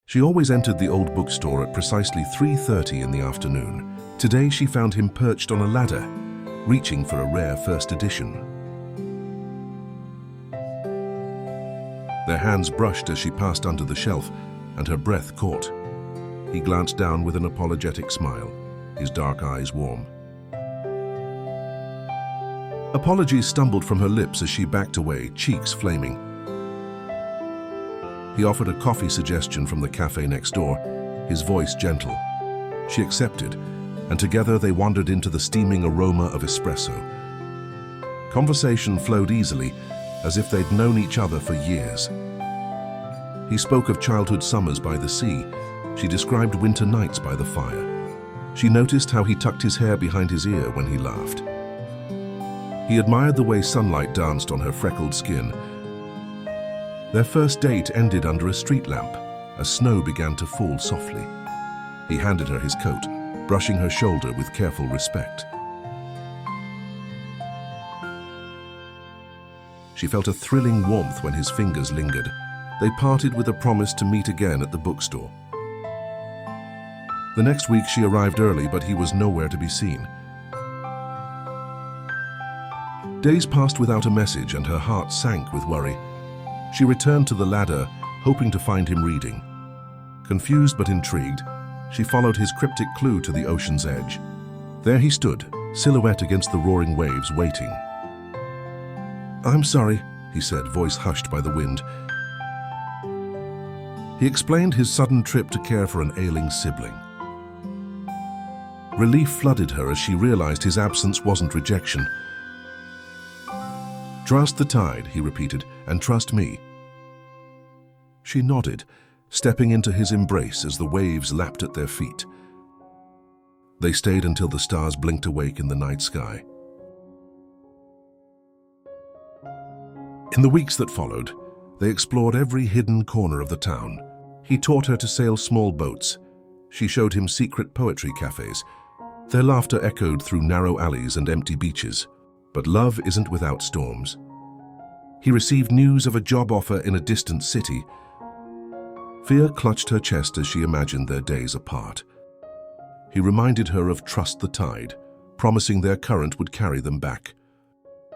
She always entered the old bookstore at precisely 3:30 in the afternoon. Today she found him perched on a ladder, reaching for a rare first edition. Their hands brushed as she passed under the shelf, and her breath caught. He glanced down with an apologetic smile, his dark eyes warm. Apologies stumbled from her lips as she backed away, cheeks flaming. He offered a coffee suggestion from the cafe next door, his voice gentle. She accepted, and together they wandered into the steaming aroma of espresso. Conversation flowed easily, as if they'd known each other for years. He spoke of childhood summers by the sea. She described winter nights by the fire. She noticed how he tucked his hair behind his ear when he laughed. He admired the way sunlight danced on her freckled skin. Their first date ended under a street lamp, as snow began to fall softly. He handed her his coat, brushing her shoulder with careful respect. She felt a thrilling warmth when his fingers lingered. They parted with a promise to meet again at the bookstore. The next week she arrived early, but he was nowhere to be seen. Days passed without a message, and her heart sank with worry. She returned to the ladder, hoping to find him reading. Confused but intrigued, she followed his cryptic clue to the ocean's edge. There he stood, silhouette against the roaring waves, waiting. "I'm sorry," he said, voice hushed by the wind. He explained his sudden trip to care for an ailing sibling. Relief flooded her as she realized his absence wasn't rejection. "Trust the tide," he repeated, "and trust me." She nodded, stepping into his embrace as the waves lapped at their feet. They stayed until the stars blinked awake in the night sky. In the weeks that followed, they explored every hidden corner of the town. He taught her to sail small boats. She showed him secret poetry cafes. Their laughter echoed through narrow alleys and empty beaches. But love isn't without storms. He received news of a job offer in a distant city. Fear clutched her chest as she imagined their days apart. He reminded her of trust the tide, promising their current would carry them back.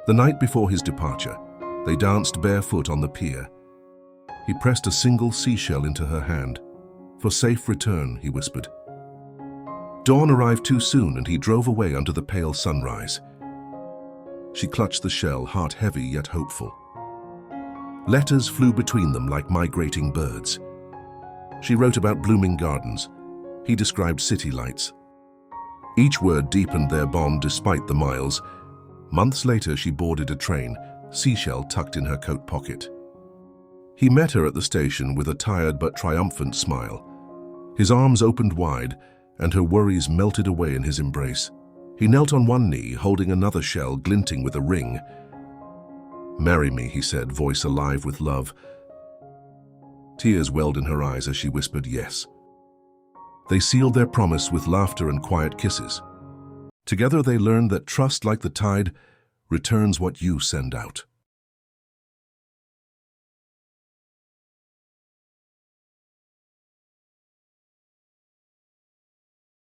The night before his departure, they danced barefoot on the pier. He pressed a single seashell into her hand. "For safe return," he whispered. Dawn arrived too soon, and he drove away under the pale sunrise. She clutched the shell, heart heavy yet hopeful. Letters flew between them like migrating birds. She wrote about blooming gardens. He described city lights. Each word deepened their bond despite the miles. Months later, she boarded a train, seashell tucked in her coat pocket. He met her at the station with a tired but triumphant smile. His arms opened wide, and her worries melted away in his embrace. He knelt on one knee, holding another shell glinting with a ring. "Marry me," he said, voice alive with love. Tears welled in her eyes as she whispered yes. They sealed their promise with laughter and quiet kisses. Together they learned that trust, like the tide, returns what you send out.